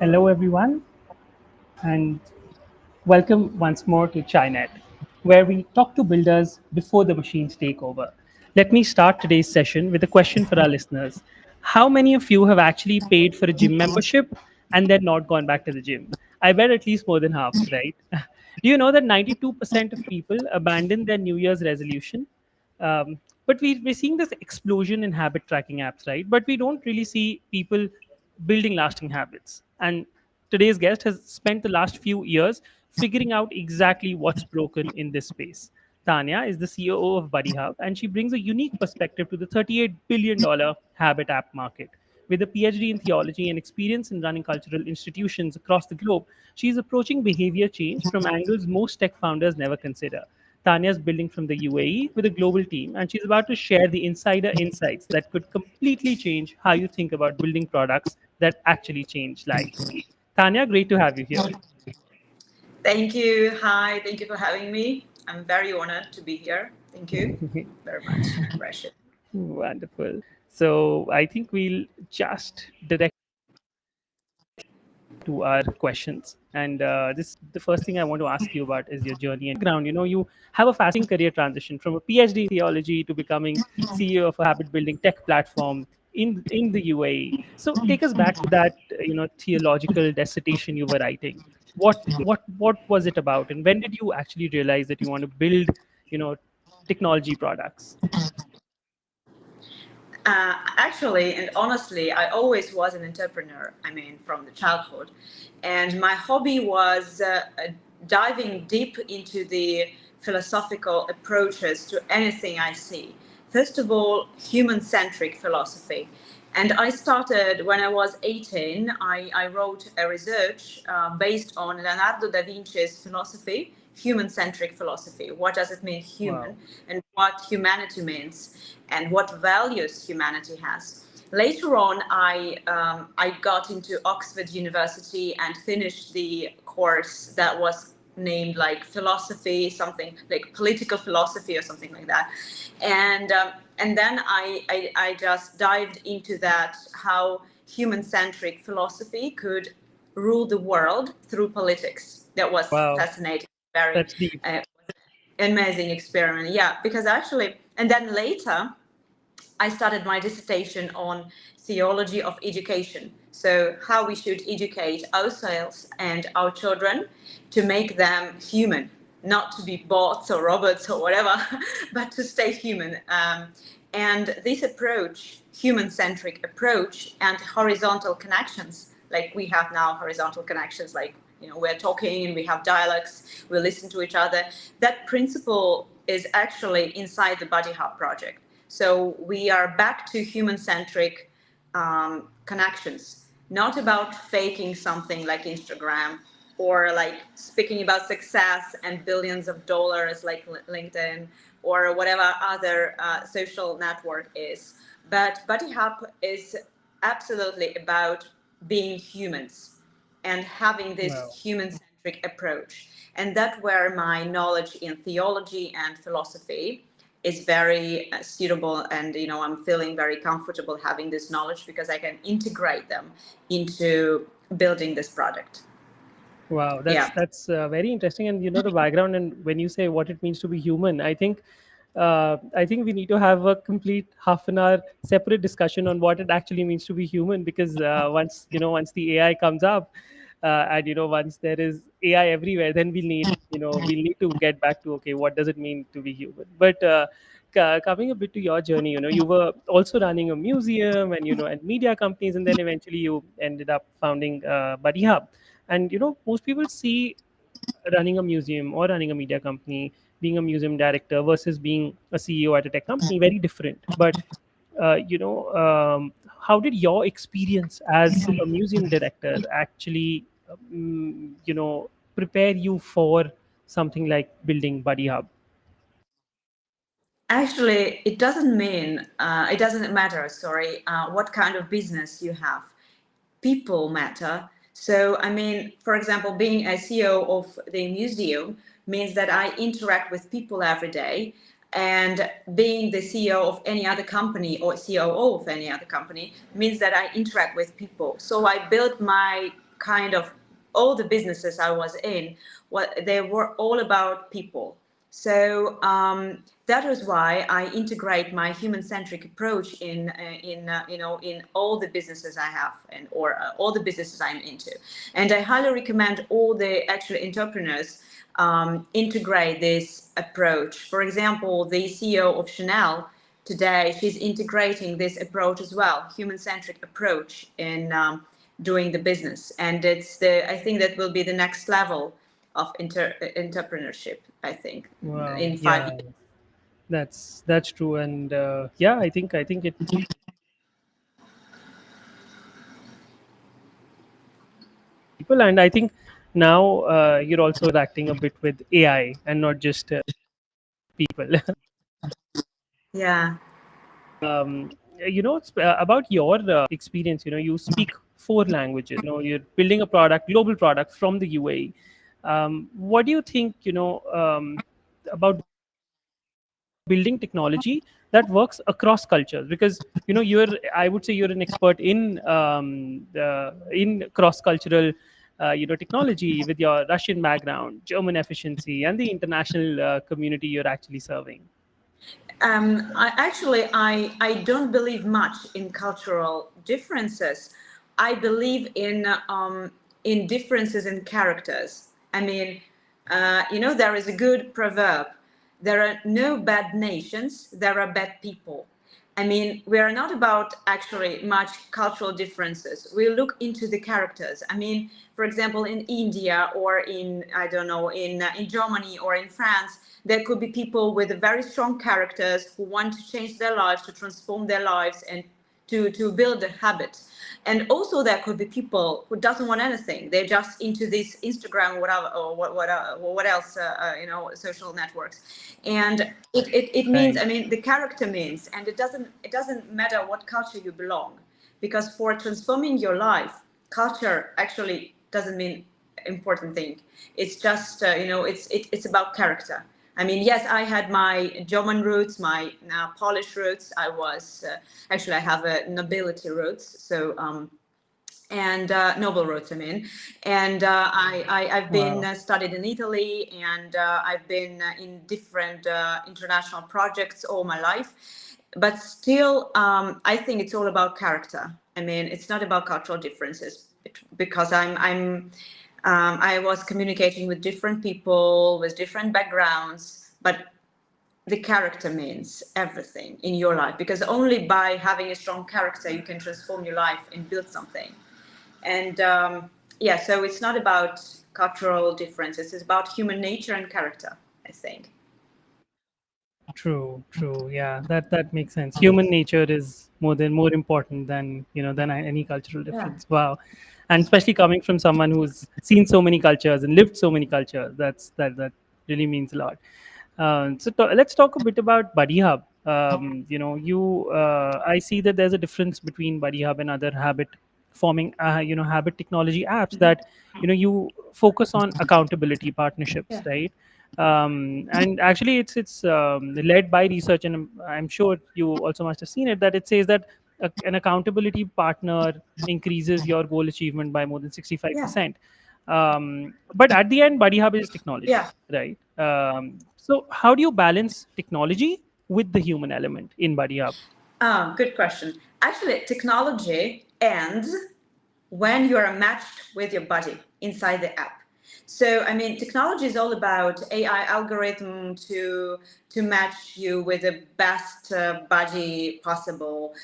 Hello, everyone, and welcome once more to ChiNet, where we talk to builders before the machines take over. Let me start today's session with a question for our listeners. How many of you have actually paid for a gym membership and then not gone back to the gym? I bet at least more than half, right? Do you know that 92% of people abandon their New Year's resolution? But we're seeing this explosion in habit tracking apps, right? But we don't really see people building lasting habits. And today's guest has spent the last few years figuring out exactly what's broken in this space. Tanya is the COO of Buddy Hub, and she brings a unique perspective to the $38 billion habit app market. With a PhD in theology and experience in running cultural institutions across the globe, she is approaching behavior change from angles most tech founders never consider. Tanya is building from the UAE with a global team, and she's about to share the insider insights that could completely change how you think about building products that actually change lives. Tanya, great to have you here. Thank you. Hi. Thank you for having me. I'm very honored to be here. Thank you very much, Rashid. Wonderful. So I think we'll just direct to our questions. And this the first thing I want to ask you about is your journey and background. You have a fascinating career transition from a PhD in theology to becoming CEO of a habit building tech platform in the UAE. So take us back to that theological dissertation you were writing. What was it about, and when did you actually realize that you want to build you know technology products? Actually, and honestly, I always was an entrepreneur. I mean, from the childhood, and my hobby was diving deep into the philosophical approaches to anything I see. First of all, human-centric philosophy. And I started when I was 18. I wrote a research based on Leonardo da Vinci's philosophy, human-centric philosophy. What does it mean, Wow. human, and what humanity means, and what values humanity has. Later on, I got into Oxford University and finished the course that was named like philosophy, something like political philosophy or something like that, and then I just dived into that, how human centric philosophy could rule the world through politics. That was Wow, fascinating, very that's deep. amazing experiment. Yeah, because actually, and then later I started my dissertation on theology of education. So, how we should educate ourselves and our children to make them human, not to be bots or robots or whatever, but to stay human. And this approach, human centric approach, and horizontal connections, like we have now horizontal connections, like we're talking and we have dialogues, we listen to each other. That principle is actually inside the Buddy Hub project. So we are back to human-centric connections, not about faking something like Instagram or like speaking about success and billions of dollars like LinkedIn or whatever other social network is. But Buddy Hub is absolutely about being humans and having this Wow. human-centric approach. And that's where my knowledge in theology and philosophy is very suitable, and I'm feeling very comfortable having this knowledge because I can integrate them into building this product. Wow, that's Yeah. that's very interesting. And the background, and when you say what it means to be human, I think we need to have a complete half an hour separate discussion on what it actually means to be human. Because once the AI comes up, and once there is AI everywhere, then we'll need to get back to, okay, what does it mean to be human? But coming a bit to your journey, you were also running a museum and and media companies, and then eventually you ended up founding Buddy Hub. And most people see running a museum or running a media company, being a museum director versus being a CEO at a tech company, very different. But how did your experience as a museum director actually prepare you for something like building Buddy Hub? Actually, it doesn't matter, sorry, what kind of business you have. People matter. So, I mean, for example, being a CEO of the museum means that I interact with people every day. And being the CEO of any other company or COO of any other company means that I interact with people. So I built my kind of all the businesses I was in, what they were all about people. So that is why I integrate my human-centric approach in all the businesses I have or all the businesses I'm into, and I highly recommend all the actual entrepreneurs integrate this approach. For example, the CEO of Chanel today, she's integrating this approach as well, human-centric approach in doing the business, and I think that will be the next level of entrepreneurship, I think, Wow. in 5 years. Yeah, that's true. And yeah, I think it people, and I think now you're also interacting a bit with AI and not just people. Yeah, It's, about your experience. You speak four languages. You're building a product, global product from the UAE. What do you think? About building technology that works across cultures, because you're, I would say, you're an expert in cross cultural technology, with your Russian background, German efficiency, and the international community you're actually serving. I don't believe much in cultural differences. I believe in differences in characters. I mean, there is a good proverb: there are no bad nations, there are bad people. I mean, we are not about actually much cultural differences. We look into the characters. I mean, for example, in India or in, I don't know, in Germany or in France, there could be people with very strong characters who want to change their lives, to transform their lives, and to build a habit. And also there could be people who doesn't want anything. They're just into this Instagram or whatever, or what else, social networks. And it means, Right. I mean, the character means, and it doesn't matter what culture you belong, because for transforming your life, culture actually doesn't mean important thing. It's just it's about character. I mean, yes, I had my German roots, my Polish roots. I was actually, I have a nobility roots, so and noble roots, I mean. And I've been Wow. studied in Italy, and I've been in different international projects all my life. But still, I think it's all about character. I mean, it's not about cultural differences, because I was communicating with different people with different backgrounds, but the character means everything in your life, because only by having a strong character you can transform your life and build something. And yeah, so it's not about cultural differences, it's about human nature and character, I think. True, true. Yeah, that makes sense. Human nature is more important than any cultural Yeah. difference. Wow, and especially coming from someone who's seen so many cultures and lived so many cultures, that really means a lot. Let's talk a bit about Buddy Hub. I see that there's a difference between Buddy Hub and other habit forming, habit technology apps, that you focus on accountability partnerships, Yeah. right? And actually, it's led by research, and I'm sure you also must have seen it, that it says that an accountability partner increases your goal achievement by more than Yeah. 65%. But at the end, Buddy Hub is technology, Yeah. right? So how do you balance technology with the human element in Buddy Hub? Good question. Actually, technology ends when you are matched with your body inside the app. So, I mean, technology is all about AI algorithm to match you with the best body possible,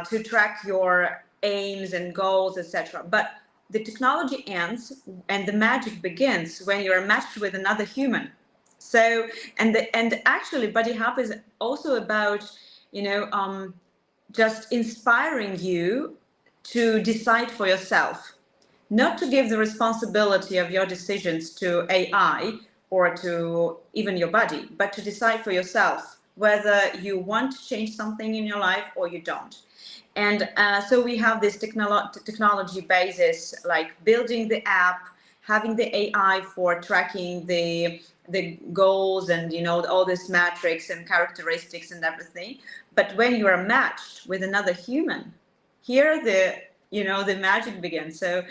to track your aims and goals, etc. But the technology ends and the magic begins when you are matched with another human. So, and actually, Body Hub is also about, you know, just inspiring you to decide for yourself, not to give the responsibility of your decisions to AI or to even your body, but to decide for yourself whether you want to change something in your life or you don't. And so we have this technology basis, like building the app, having the AI for tracking the goals and all these metrics and characteristics and everything. But when you are matched with another human, here the magic begins. So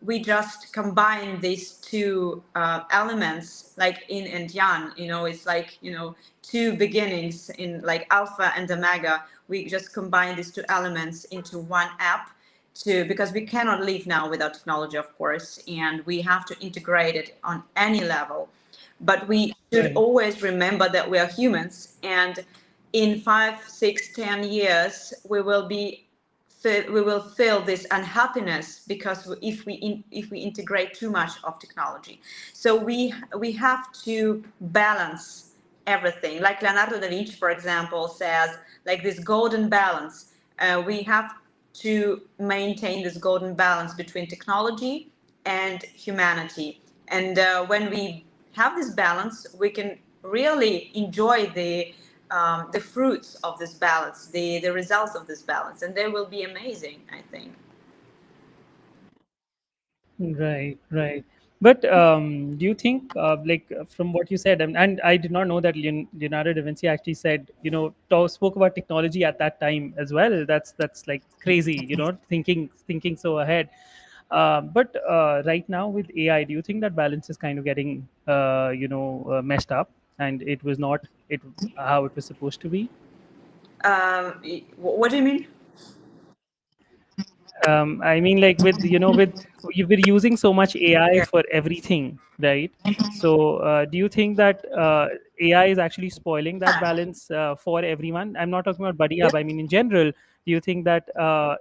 we just combine these two elements, like yin and yang. It's like two beginnings in like alpha and omega. We just combine these two elements into one app, because we cannot live now without technology, of course, and we have to integrate it on any level. But we should Right. always remember that we are humans, and in 5, 6, 10 years, we will feel this unhappiness, because if we integrate too much of technology. So we have to balance everything. Like Leonardo da Vinci, for example, says, like, this golden balance. We have to maintain this golden balance between technology and humanity. And when we have this balance, we can really enjoy the fruits of this balance, the results of this balance, and they will be amazing, I think. Right, right. But do you think, from what you said, and I did not know that Leonardo da Vinci actually said, spoke about technology at that time as well. That's like crazy, thinking so ahead. But right now with AI, do you think that balance is kind of getting, messed up, and it was not it how it was supposed to be? What do you mean? I mean, like, with you've been using so much AI Yeah. for everything, right? So do you think that AI is actually spoiling that balance for everyone? I'm not talking about buddy Yeah. hub, I mean in general. Do you think that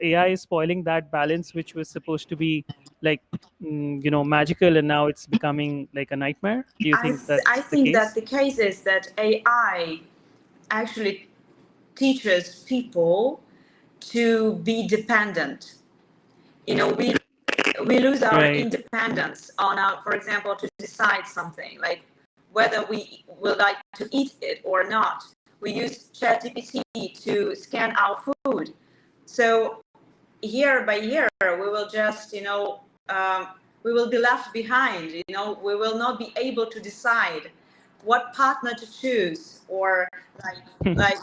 AI is spoiling that balance which was supposed to be like, magical, and now it's becoming like a nightmare? Do you think I that's the think that case? the case is that AI actually teaches people to be dependent. We lose our Right. independence on our, for example, to decide something, like whether we would like to eat it or not. We use ChatGPT to scan our food. So year by year, we will just, we will be left behind. We will not be able to decide what partner to choose, or like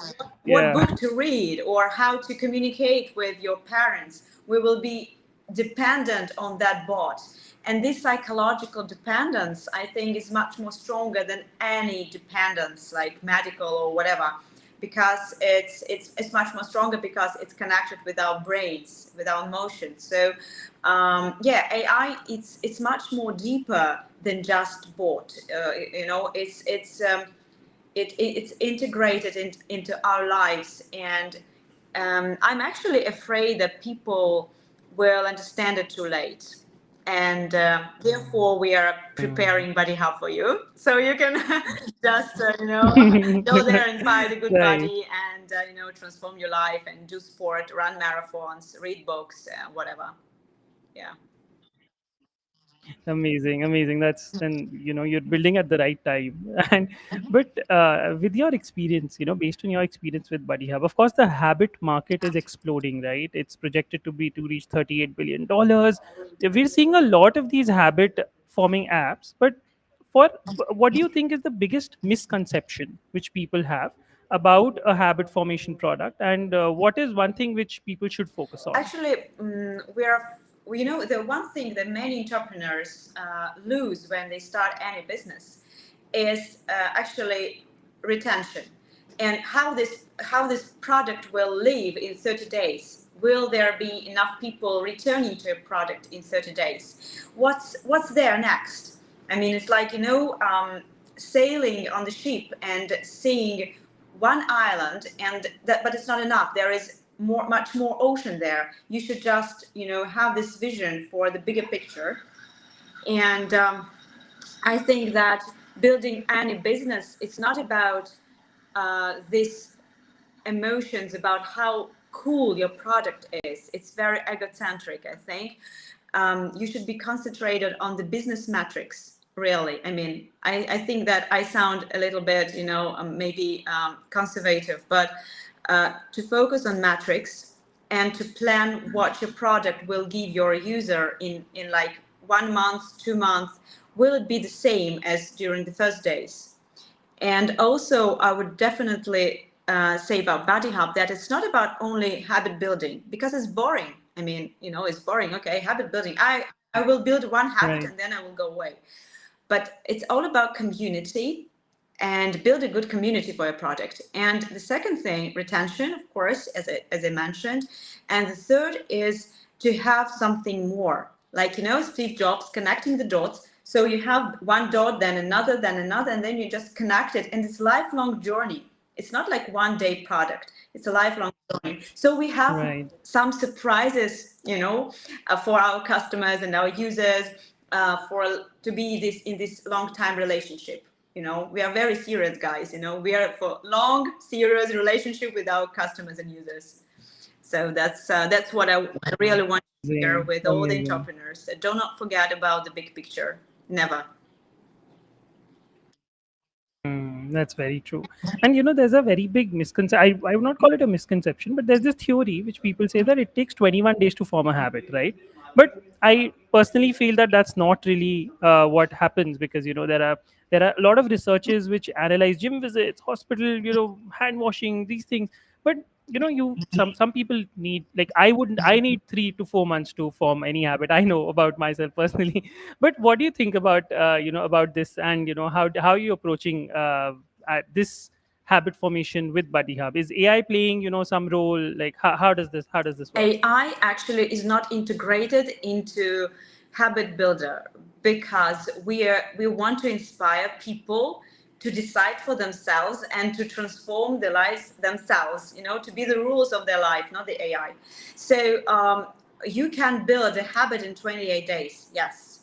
what Yeah. book to read, or how to communicate with your parents. We will be dependent on that bot. And this psychological dependence, I think, is much more stronger than any dependence, like medical or whatever, because it's much more stronger, because it's connected with our brains, with our emotions. So yeah, AI, it's much more deeper than just bot. It's integrated into our lives, and I'm actually afraid that people will understand it too late, and therefore we are preparing Buddy Hub for you, so you can just go there and find a good Right. buddy, and transform your life and do sport, run marathons, read books, whatever. Yeah. Amazing, amazing. That's then, you're building at the right time. And but with your experience, based on your experience with Buddy Hub, of course, the habit market is exploding, right? It's projected to reach $38 billion. We're seeing a lot of these habit forming apps, but what do you think is the biggest misconception which people have about a habit formation product, and what is one thing which people should focus on? Actually, the one thing that many entrepreneurs lose when they start any business is actually retention, and how this product will live in 30 days. Will there be enough people returning to a product in 30 days? What's there next? I mean, it's like, sailing on the ship and seeing one island, and that, but it's not enough. There is much more ocean there. You should just, have this vision for the bigger picture. And I think that building any business, it's not about this emotions about how cool your product is. It's very egocentric, I think. You should be concentrated on the business metrics, really. I mean, I think that I sound a little bit, maybe conservative, but to focus on metrics and to plan what your product will give your user in like 1 month, 2 months. Will it be the same as during the first days? And also, I would definitely say about Buddy Hub that it's not about only habit building, because it's boring. I mean, it's boring. Okay, habit building. I will build one habit Right. and then I will go away. But it's all about community, and build a good community for your project. And the second thing, retention, of course, as I mentioned. And the third is to have something more, like, Steve Jobs connecting the dots. So you have one dot, then another, and then you just connect it. And it's lifelong journey. It's not like one day product. It's a lifelong journey. So we have Right. some surprises, for our customers and our users, for to be this in this long time relationship. We are very serious guys. We are for long serious relationship with our customers and users. So that's what I really want to share Amazing. with all the Amazing. entrepreneurs. Do not forget about the big picture. Never. That's very true. And there's a very big misconception. I would not call it a misconception, but there's this theory which people say that it takes 21 days to form a habit, right? But I personally feel that that's not really what happens, because there are a lot of researches which analyze gym visits, hospital, hand washing, these things. But some people need, like, I need 3 to 4 months to form any habit. I know about myself personally. But what do you think about about this, and how are you approaching at this habit formation with Buddy Hub? Is AI playing some role? Like, how does this work? AI actually is not integrated into habit builder, because we want to inspire people to decide for themselves and to transform their lives themselves, to be the rules of their life, not the AI. So you can build a habit in 28 days, yes,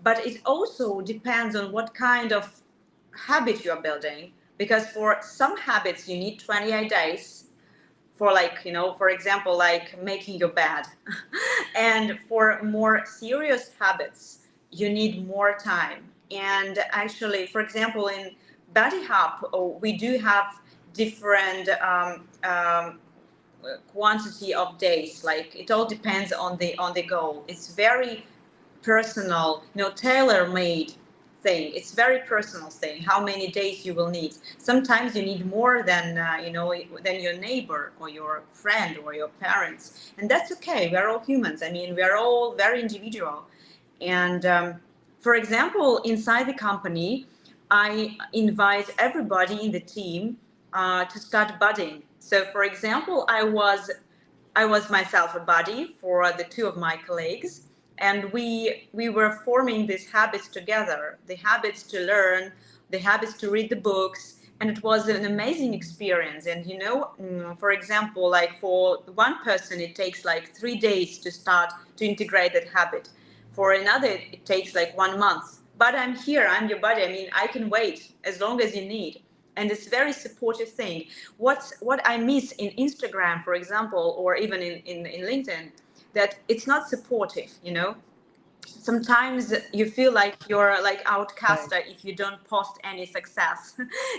but it also depends on what kind of habit you're building, because for some habits you need 28 days, for, like, for example, like making your bed. And for more serious habits you need more time. And actually, for example, in Body Hub, we do have different quantity of days. Like, it all depends on the goal. It's very personal, tailor made thing. It's very personal thing, how many days you will need. Sometimes you need more than than your neighbor or your friend or your parents, and that's okay. We are all humans. I mean, we are all very individual. And for example, inside the company, I invite everybody in the team to start budding. So, for example, I was myself a buddy for the two of my colleagues, and we were forming these habits together, the habits to learn, the habits to read the books, and it was an amazing experience. And for example, like, for one person it takes like 3 days to start to integrate that habit. For another it takes like 1 month. But I'm here, I'm your buddy. I mean, I can wait as long as you need. And it's a very supportive thing. What I miss in Instagram, for example, or even in LinkedIn, that it's not supportive. Sometimes you feel like you're like Right. outcaster if you don't post any success,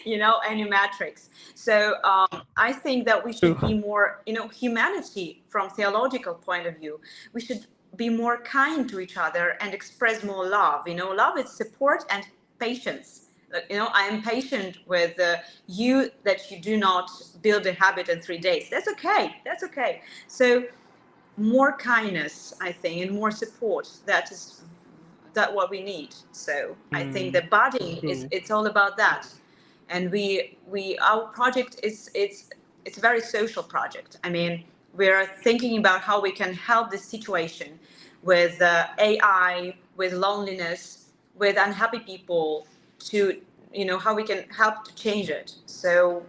any metrics. So I think that we should be True. more, humanity from theological point of view. We should be more kind to each other and express more love. Love is support and patience. Like, I am patient with you that you do not build a habit in 3 days. That's okay. That's okay. So more kindness, I think, and more support. That what we need. So I think Hmm. the budding is True. it's all about that. And we our project is it's a very social project. I mean, we're thinking about how we can help this situation with AI, with loneliness, with unhappy people, to how we can help to change it. So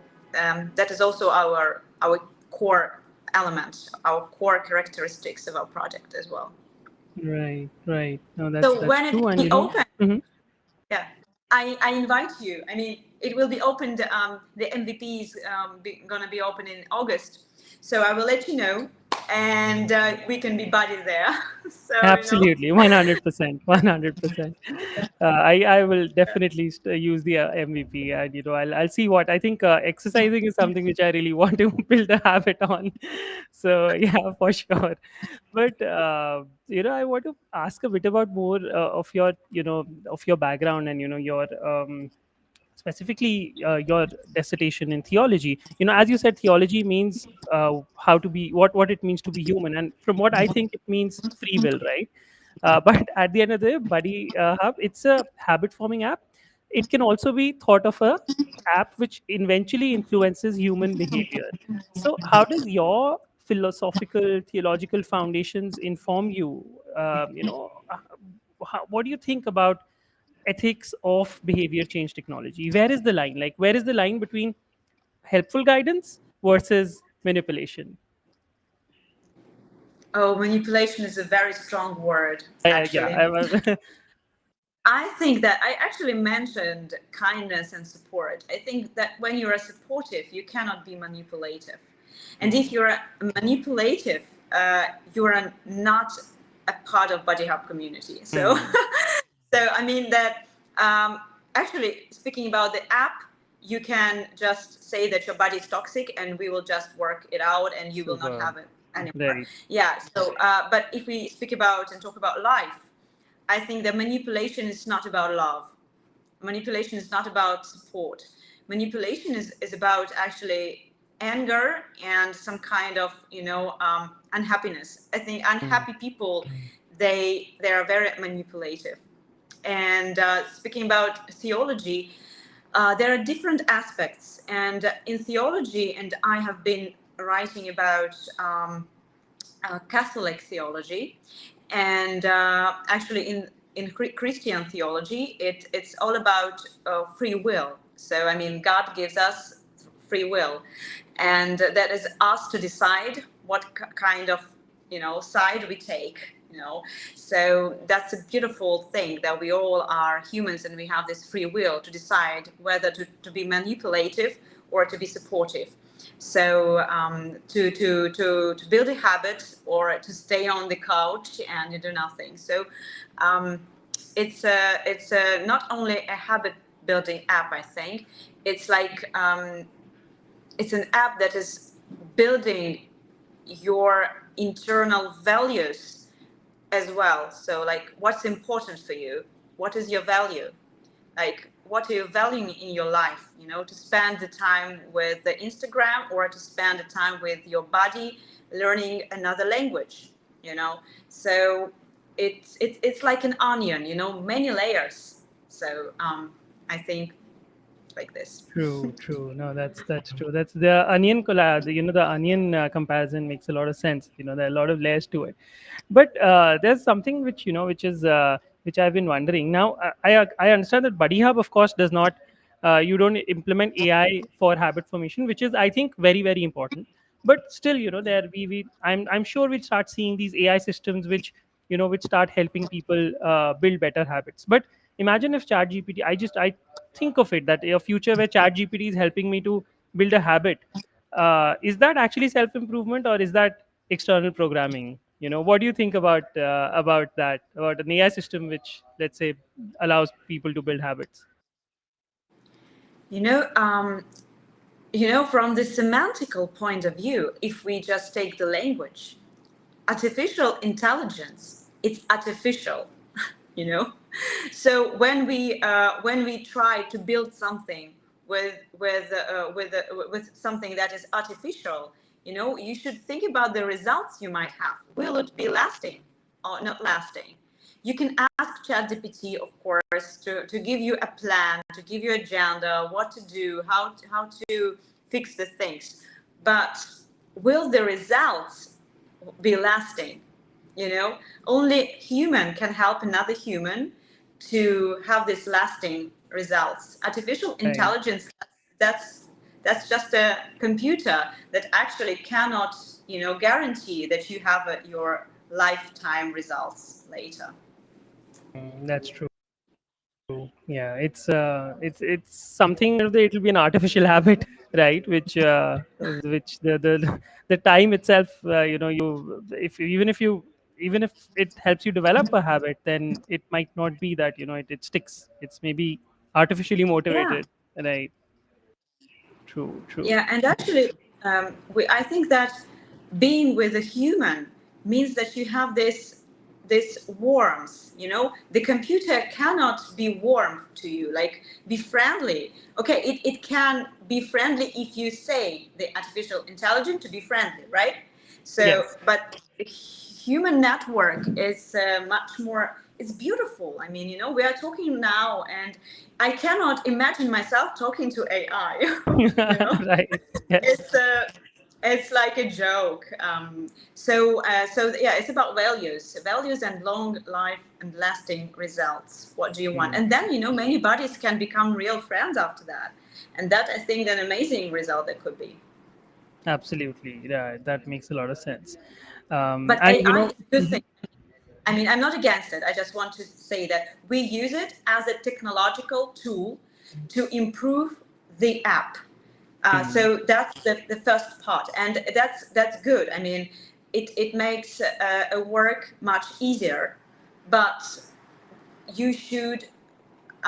that is also our core element, our core characteristics of our project as well. Right. Right. No, that's So that's when it true. And will be open, Mhm. yeah, I invite you. I mean, it will be opened. The MVP is gonna be open in August, so I will let you know, and we can be buddies there. So Absolutely, 100%, 100%. I will definitely use the MVP, and I'll see what I think. Exercising is something which I really want to build a habit on. So yeah, for sure. But I want to ask a bit about more of your background, and your specifically your dissertation in theology, as you said, theology means how to be, what it means to be human, and from what I think, it means free will, right? But at the end of the day, Buddy Hub, it's a habit forming app. It can also be thought of a app which eventually influences human behavior. So how does your philosophical theological foundations inform you? What do you think about ethics of behavior change technology? Where is the line? Like, where is the line between helpful guidance versus manipulation? Oh, manipulation is a very strong word, Yeah, actually. I was. I think that I actually mentioned kindness and support. I think that when you are supportive, you cannot be manipulative. And if you're manipulative, you are not a part of Buddy Hub community. So, Hmm. so I mean that actually speaking about the app, you can just say that your body is toxic, and we will just work it out, and you will not Super. have it anymore. Very. Yeah. So, but if we speak about and talk about life, I think that manipulation is not about love. Manipulation is not about support. Manipulation is about actually anger and some kind of unhappiness. I think Mm. unhappy people, they are very manipulative. And speaking about theology, there are different aspects. And in theology, and I have been writing about Catholic theology, and actually in Christian theology, it's all about free will. So I mean, God gives us free will, and that is us to decide what kind of side we take. So that's a beautiful thing, that we all are humans and we have this free will to decide whether to be manipulative or to be supportive. So to build a habit or to stay on the couch and do nothing. So um, it's not only a habit building app. I think it's like it's an app that is building your internal values as well. So like, what's important for you? What is your value? Like, what are you valuing in your life? To spend the time with the Instagram, or to spend the time with your body learning another language. So it's like an onion, many layers. So I think like this. True, true. No, that's true. That's the onion collab. The onion comparison makes a lot of sense. There are a lot of layers to it. But there's something which which I've been wondering. Now, I understand that Buddy Hub, of course, does not. You don't implement AI for habit formation, which is, I think, very very important. But still, there we I'm sure we'll start seeing these AI systems which start helping people build better habits. But imagine if ChatGPT. I think of it that a future where ChatGPT is helping me to build a habit. Is that actually self improvement, or is that external programming? What do you think about that, about an AI system which, let's say, allows people to build habits? You know, um, from the semantical point of view, if we just take the language, artificial intelligence, it's artificial. you know so when we try to build something with something that is artificial, you should think about the results you might have. Will it be lasting or not lasting? You can ask ChatGPT, of course, to give you a plan, to give you agenda, what to do, how to fix the things. But will the results be lasting? Only human can help another human to have this lasting results. Artificial Right. intelligence, that's that's just a computer that actually cannot guarantee that you have your lifetime results later. That's true. Yeah, it's something. It'll be an artificial habit, right? Which the time itself, you if even if it helps you develop a habit, then it might not be that it sticks. It's maybe artificially Yeah. motivated, right? True, true. Yeah, and actually, I think that being with a human means that you have this warmth, the computer cannot be warm to you, like be friendly. Okay, it can be friendly if you say the artificial intelligence to be friendly, right? So, Yes. but human network is much more, it's beautiful. I mean, we are talking now, and I cannot imagine myself talking to AI. you know Right. Yes. it's like a joke. So yeah, it's about values and long life and lasting results. What do you want? Mm. And then many bodies can become real friends after that, and that, I think, an amazing result that could be. Absolutely. Yeah, that makes a lot of sense. But And AI is a good thing. I mean, I'm not against it. I just want to say that we use it as a technological tool to improve the app. mm, So that's the first part, and that's good. I mean, it makes a work much easier, but you should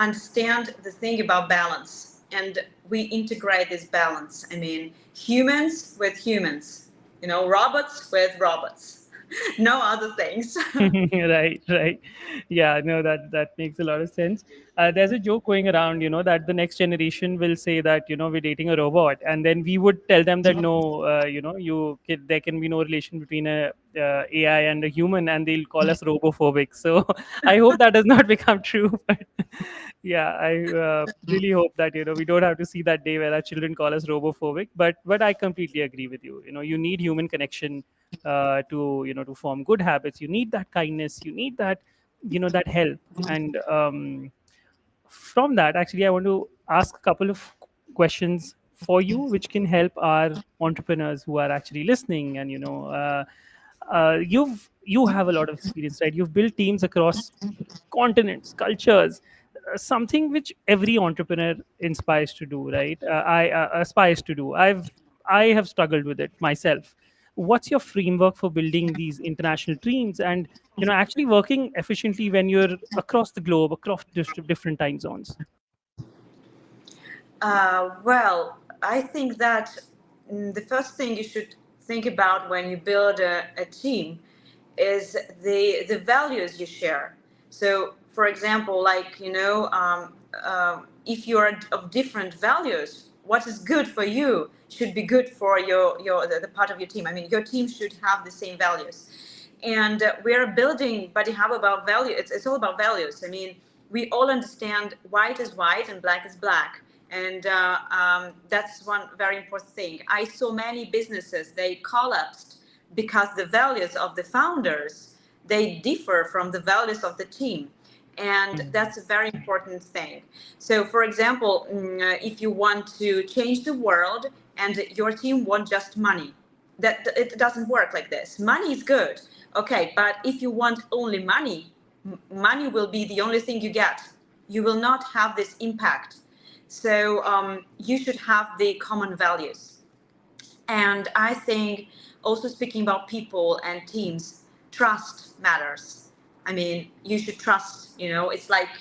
understand the thing about balance, and we integrate this balance. I mean, humans with humans, robots with robots, no other things. right, right. Yeah, no, that makes a lot of sense. There's a joke going around, that the next generation will say that, we're dating a robot, and then we would tell them that no, there can be no relation between a AI and a human, and they'll call us robophobic. So I hope that does not become true. But yeah, I really hope that we don't have to see that day where our children call us robophobic. But I completely agree with you. You need human connection to to form good habits. You need that kindness, you need that that help. And from that, actually, I want to ask a couple of questions for you which can help our entrepreneurs who are actually listening. And you have a lot of experience, right? You've built teams across continents, cultures, something which every entrepreneur inspires to do, right? I aspires to do. I have struggled with it myself. What's your framework for building these international teams and actually working efficiently when you're across the globe, across different time zones? Well, I think that the first thing you should think about when you build a team is the values you share. So, for example, like if you are of different values, what is good for you should be good for the part of your team. I mean, your team should have the same values. And we're building Buddy Hub about value. It's all about values. I mean, we all understand white is white and black is black, and that's one very important thing. I saw many businesses, they collapsed because the values of the founders, they differ from the values of the team, and Mm. that's a very important thing. So, for example, if you want to change the world and your team want just money, that it doesn't work like this. Money is good, okay, but if you want only money, money will be the only thing you get. You will not have this impact. So you should have the common values. And I think, also speaking about people and teams, trust matters. I mean, you should trust, it's like,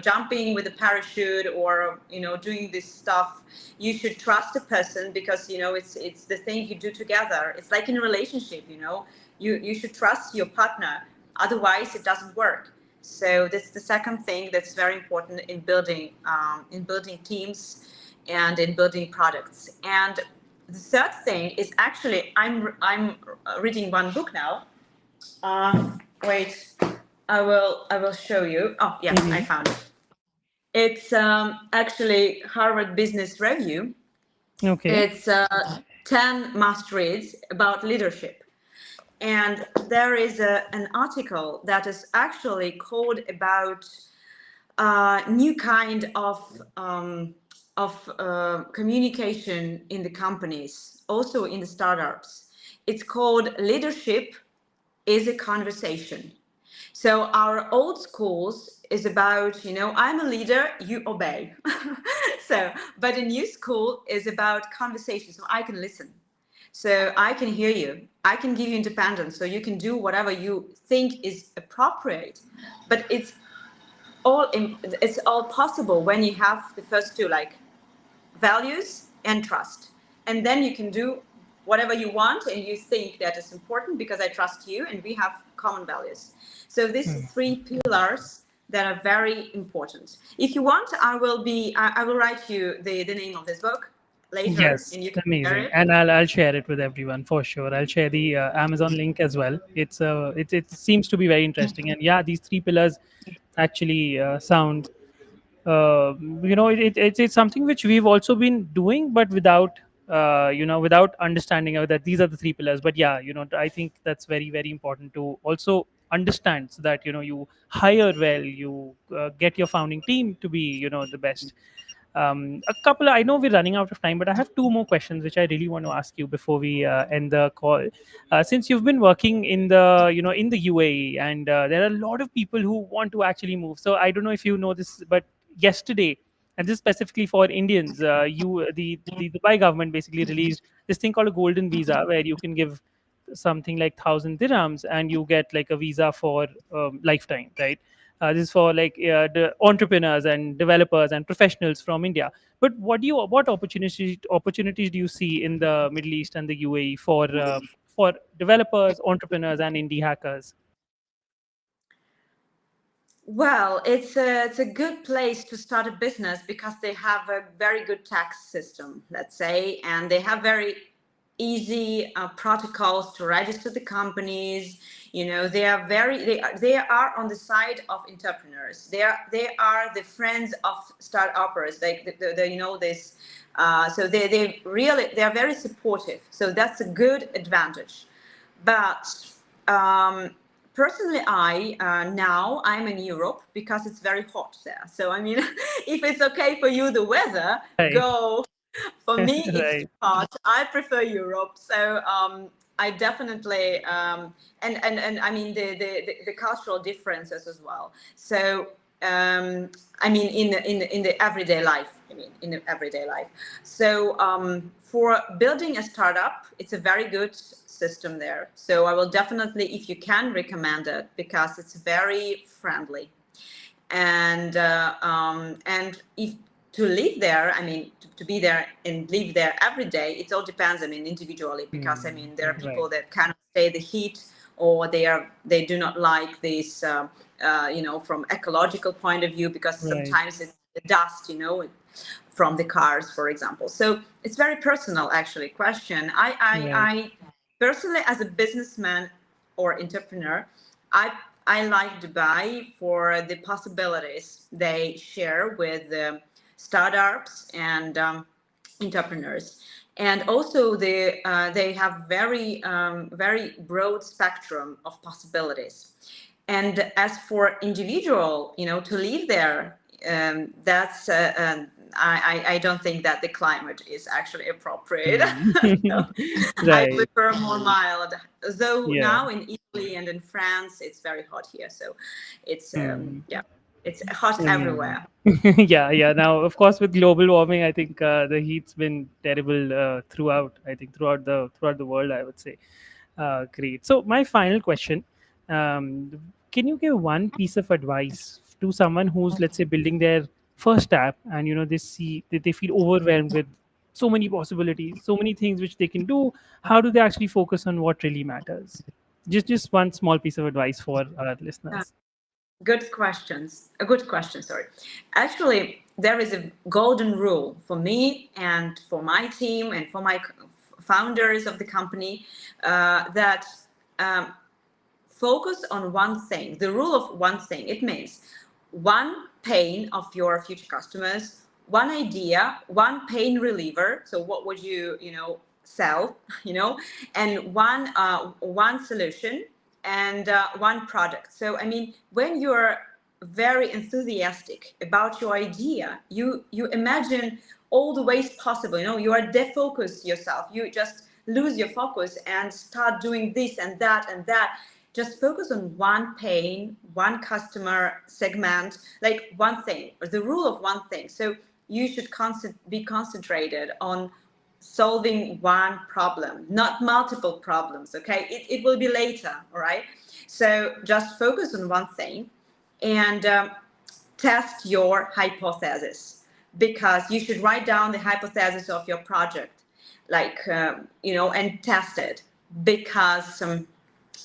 jumping with a parachute, or, doing this stuff. You should trust a person because, it's the thing you do together. It's like in a relationship, you should trust your partner. Otherwise, it doesn't work. So that's the second thing that's very important in building teams and in building products. And the third thing is, actually, I'm reading one book now. Wait, I will show you. Oh yeah, I Hmm. found it. It's actually Harvard Business Review. Okay. It's 10 must reads about leadership. And there is an article that is actually called about new kind of communication in the companies, also in the startups. It's called Leadership is a Conversation. So our old schools is about, I'm a leader, you obey. So, but a new school is about conversation, so I can listen. So I can hear you. I can give you independence, so you can do whatever you think is appropriate. But it's all possible when you have the first two, like values and trust, and then you can do whatever you want and you think that is important, because I trust you and we have common values. So these three pillars that are very important. If you want, I will write you the name of this book later Yes, and you can share amazing, it. and I'll share it with everyone for sure. I'll share the Amazon link as well. It seems to be very interesting, and yeah, these three pillars actually sound it's something which we've also been doing, but without without understanding that these are the three pillars. But yeah, I think that's very very important to also understand, so that you hire well, you get your founding team to be the best. A couple, I know we're running out of time, but I have two more questions which I really want to ask you before we end the call. Since you've been working in the in the UAE, and there are a lot of people who want to actually move. So I don't know if you know this, but yesterday, and this is specifically for Indians, the Dubai government basically released this thing called a golden visa, where you can give something like 1,000 dirhams and you get like a visa for lifetime, right? This is for like the entrepreneurs and developers and professionals from India. But what opportunities do you see in the Middle East and the UAE for developers, entrepreneurs, and indie hackers? Well, it's a good place to start a business because they have a very good tax system, let's say, and they have very easy protocols to register the companies. They are they are on the side of entrepreneurs. They are the friends of start-uppers. Like this. So they are very supportive. So that's a good advantage. But um, personally, I now I'm in Europe because it's very hot there. So I mean, if it's okay for you, the weather, Right. go. For me, it's too Right. hot. I prefer Europe. So I definitely and I mean the cultural differences as well. So I mean in the everyday life. I mean in the everyday life. So for building a startup, it's a very good system there. So I will definitely, if you can, recommend it because it's very friendly. And if to live there, I mean to be there and live there every day, it all depends, I mean, individually, because I mean there are Right. people that cannot stay the heat, or they do not like this from ecological point of view, because Right. sometimes it's the dust, from the cars, for example. So it's very personal, actually, question. Right. I personally, as a businessman or entrepreneur, I I like Dubai for the possibilities they share with startups and entrepreneurs, and also they have very broad spectrum of possibilities. And as for individual, to live there, that's I don't think that the climate is actually appropriate. Hmm. So I Right. prefer more mild. Though Yeah. now in Italy and in France, it's very hot here. So it's Hmm. yeah, it's hot Amazing. everywhere. Yeah, yeah. Now, of course, with global warming, I think the heat's been terrible throughout. I think throughout the world, I would say. Great. So, my final question: can you give one piece of advice to someone who's, let's say, building their first app, and they feel overwhelmed with so many possibilities, so many things which they can do? How do they actually focus on what really matters? Just one small piece of advice for our Yeah. listeners. Good questions. A good question, sorry. Actually, there is a golden rule for me and for my team and for my founders of the company, that um, focus on one thing. The rule of one thing. It means one pain of your future customers, one idea, one pain reliever. So what would sell, and one solution, and one product. So I mean, when you're very enthusiastic about your idea, you imagine all the ways possible. You are defocus yourself. You just lose your focus and start doing this and that. Just focus on one pain, one customer segment, like one thing, or the rule of one thing. So you should be concentrated on solving one problem, not multiple problems. Okay, it will be later. All right. So just focus on one thing, and test your hypothesis, because you should write down the hypothesis of your project. like and test it, because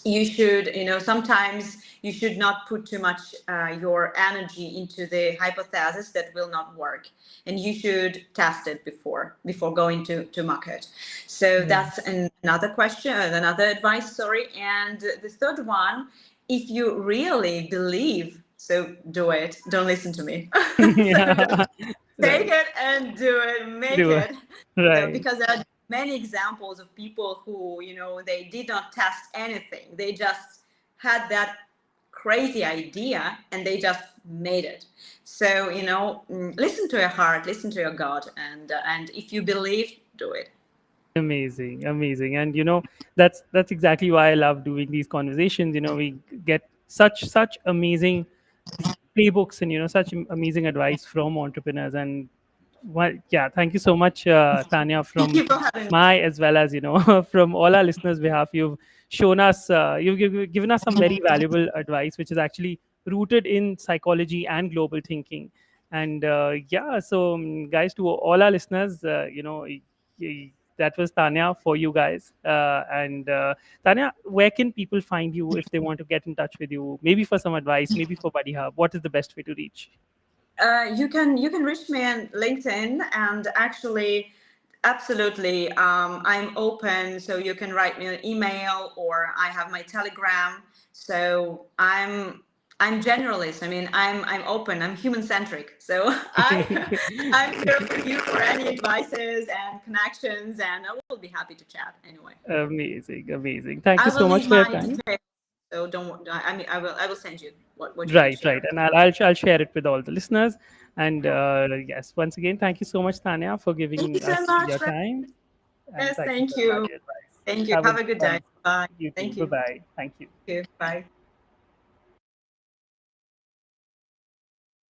you should, sometimes you should not put too much your energy into the hypothesis that will not work, and you should test it before going to market. So Right. that's another question, another advice, sorry. And the third one, if you really believe, so do it, don't listen to me. So Yeah. just take Right. it and do it, make Do it. it. So Right. because there are many examples of people who, they did not test anything, they just had that crazy idea and they just made it. So listen to your heart, listen to your God, and if you believe, do it. Amazing, amazing. And that's exactly why I love doing these conversations. We get such amazing playbooks and such amazing advice from entrepreneurs. And well, yeah, thank you so much, Tanya, Thank from you for having me. my as well as from all our listeners' behalf. Given us some very valuable advice, which is actually rooted in psychology and global thinking. And yeah, so guys, to all our listeners, that was Tanya for you guys. And Tanya, where can people find you if they want to get in touch with you? Maybe for some advice, maybe for Buddy Hub. What is the best way to reach? You can reach me on LinkedIn, and actually, absolutely, I'm open. So you can write me an email, or I have my Telegram. So I'm generalist. I mean, I'm open. I'm human centric. So I'm here for you for any advices and connections, and I will be happy to chat anyway. Amazing, amazing. Thank I you will so much leave for your my time. details. So don't. I mean, I will send you what you need to Right, right. share. And I'll share it with all the listeners. And yes, once again, thank you so much, Tanya, for Thank you giving so us much. your time. And Yes, thank you thank for the you. valuable advice. Thank you. Have a Have a good good one. day. Bye. You too. Thank Bye you. bye. Thank you. Thank you. Bye.